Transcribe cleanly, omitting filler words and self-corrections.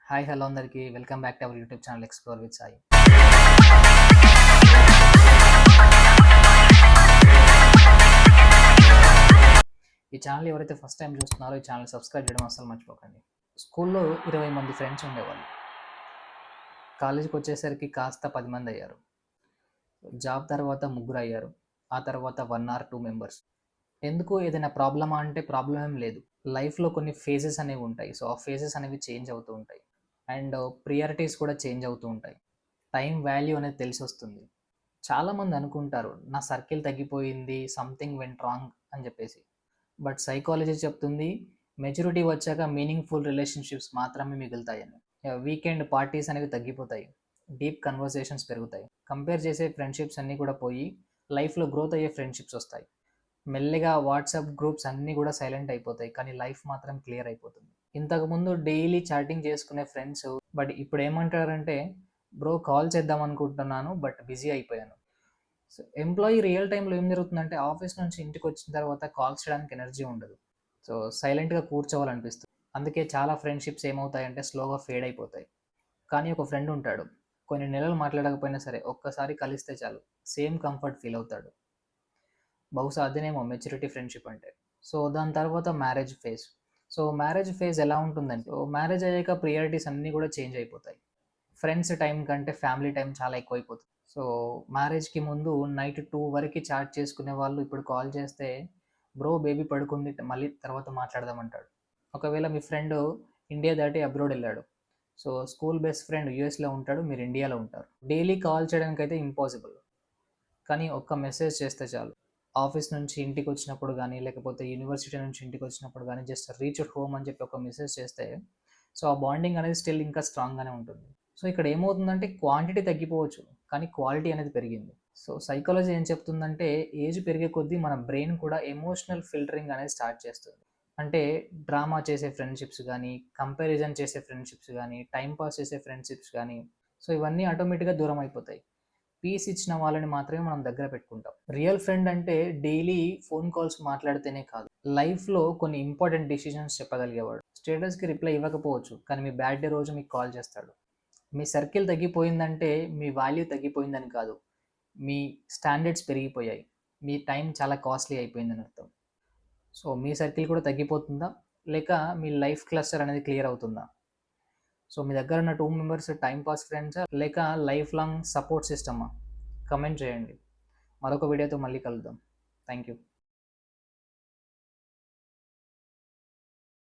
Hi hello అందరికీ welcome back to our YouTube channel explore with Sai. ఈ channel ఎవరైతే first time చూస్తున్నారో ఈ ఛానల్ సబ్స్క్రైబ్ చేయడం అసలు మర్చిపోకండి. స్కూల్లో 20 మంది ఫ్రెండ్స్ ఉండేవాళ్ళు. కాలేజీకి వచ్చేసరికి కాస్త 10 మంది అయ్యారు. జాబ్ తర్వాత 3 అయ్యారు. ఆ తర్వాత 1 ఆర్ 2 మెంబర్స్. ఎందుకు ఏదైనా ప్రాబ్లమా అంటే ప్రాబ్లం ఏం లేదు. లైఫ్లో కొన్ని ఫేజెస్ అనేవి ఉంటాయి. సో ఆ ఫేజెస్ అనేవి చేంజ్ అవుతూ ఉంటాయి అండ్ ప్రియారిటీస్ కూడా చేంజ్ అవుతూ ఉంటాయి. టైం వాల్యూ అనేది తెలిసి వస్తుంది. చాలామంది అనుకుంటారు నా సర్కిల్ తగ్గిపోయింది, సంథింగ్ వెంట్ రాంగ్ అని చెప్పేసి. బట్ సైకాలజీ చెప్తుంది మెచ్యూరిటీ వచ్చాక మీనింగ్ఫుల్ రిలేషన్షిప్స్ మాత్రమే మిగులుతాయని. వీకెండ్ పార్టీస్ అనేవి తగ్గిపోతాయి, డీప్ కన్వర్సేషన్స్ పెరుగుతాయి, కంపేర్ చేసే ఫ్రెండ్షిప్స్ అన్నీ కూడా పోయి లైఫ్లో గ్రోత్ అయ్యే ఫ్రెండ్షిప్స్ వస్తాయి. మెల్లిగా వాట్సాప్ గ్రూప్స్ అన్నీ కూడా సైలెంట్ అయిపోతాయి, కానీ లైఫ్ మాత్రం క్లియర్ అయిపోతుంది. ఇంతకుముందు డైలీ చాటింగ్ చేసుకునే ఫ్రెండ్స్ బట్ ఇప్పుడు ఏమంటారంటే బ్రో కాల్ చేద్దాం అనుకుంటున్నాను బట్ బిజీ అయిపోయాను. సో ఎంప్లాయీ రియల్ టైంలో ఏం జరుగుతుందంటే ఆఫీస్ నుంచి ఇంటికి వచ్చిన తర్వాత కాల్స్ చేయడానికి ఎనర్జీ ఉండదు. సో సైలెంట్గా కూర్చోవాలనిపిస్తుంది. అందుకే చాలా ఫ్రెండ్షిప్స్ ఏమవుతాయంటే స్లోగా ఫేడ్ అయిపోతాయి. కానీ ఒక ఫ్రెండ్ ఉంటాడు, కొన్ని నెలలు మాట్లాడకపోయినా సరే ఒక్కసారి కలిస్తే చాలు సేమ్ కంఫర్ట్ ఫీల్ అవుతాడు. బహుశా అదేనేమో మెచ్యూరిటీ ఫ్రెండ్షిప్ అంటే. సో దాని తర్వాత marriage phase. So marriage phase ఎలా ఉంటుందంటే మ్యారేజ్ అయ్యాక ప్రియారిటీస్ అన్నీ కూడా చేంజ్ అయిపోతాయి. ఫ్రెండ్స్ టైం కంటే ఫ్యామిలీ టైం చాలా ఎక్కువైపోతుంది. సో మ్యారేజ్కి ముందు నైట్ 2 వరకు చాట్ చేసుకునే వాళ్ళు ఇప్పుడు కాల్ చేస్తే బ్రో బేబీ పడుకుంది మళ్ళీ తర్వాత మాట్లాడదామంటాడు. ఒకవేళ మీ ఫ్రెండ్ ఇండియా దాటి అబ్రాడ్ వెళ్ళాడు, సో స్కూల్ బెస్ట్ ఫ్రెండ్ యూఎస్లో ఉంటాడు, మీరు ఇండియాలో ఉంటారు. డైలీ కాల్ చేయడానికి అయితే ఇంపాసిబుల్, కానీ ఒక్క మెసేజ్ చేస్తే చాలు. ఆఫీస్ నుంచి ఇంటికి వచ్చినప్పుడు కానీ లేకపోతే యూనివర్సిటీ నుంచి ఇంటికి వచ్చినప్పుడు కానీ జస్ట్ రీచ్ అట్ హోమ్ అని చెప్పి ఒక మెసేజ్ చేస్తే సో ఆ బాండింగ్ అనేది స్టిల్ ఇంకా స్ట్రాంగ్గానే ఉంటుంది. సో ఇక్కడ ఏమవుతుందంటే క్వాంటిటీ తగ్గిపోవచ్చు కానీ క్వాలిటీ అనేది పెరిగింది. సో సైకాలజీ ఏం చెప్తుందంటే ఏజ్ పెరిగే కొద్దీ మన బ్రెయిన్ కూడా ఎమోషనల్ ఫిల్టరింగ్ అనేది స్టార్ట్ చేస్తుంది. అంటే డ్రామా చేసే ఫ్రెండ్షిప్స్ కానీ, కంపారిజన్ చేసే ఫ్రెండ్షిప్స్ కానీ, టైంపాస్ చేసే ఫ్రెండ్షిప్స్ కానీ, సో ఇవన్నీ ఆటోమేటిక్గా దూరం అయిపోతాయి. పీస్ ఇచ్చిన వాళ్ళని మాత్రమే మనం దగ్గర పెట్టుకుంటాం. రియల్ ఫ్రెండ్ అంటే డైలీ ఫోన్ కాల్స్ మాట్లాడితేనే కాదు, లైఫ్లో కొన్ని ఇంపార్టెంట్ డిసిషన్స్ చెప్పగలిగేవాడు. స్టేటస్కి రిప్లై ఇవ్వకపోవచ్చు కానీ మీ బ్యాడ్ డే రోజు మీకు కాల్ చేస్తాడు. మీ సర్కిల్ తగ్గిపోయిందంటే మీ వాల్యూ తగ్గిపోయిందని కాదు, మీ స్టాండర్డ్స్ పెరిగిపోయాయి, మీ టైం చాలా కాస్ట్లీ అయిపోయిందని అర్థం. సో మీ సర్కిల్ కూడా తగ్గిపోతుందా, లేక మీ లైఫ్ క్లస్టర్ అనేది క్లియర్ అవుతుందా? సో మీ దగ్గర ఉన్న 2 మెంబర్స్ టైం పాస్ ఫ్రెండ్సా లేక లైఫ్ లాంగ్ సపోర్ట్ సిస్టమా? కమెంట్ చేయండి. మరొక వీడియోతో మళ్ళీ కలుద్దాం. Thank you.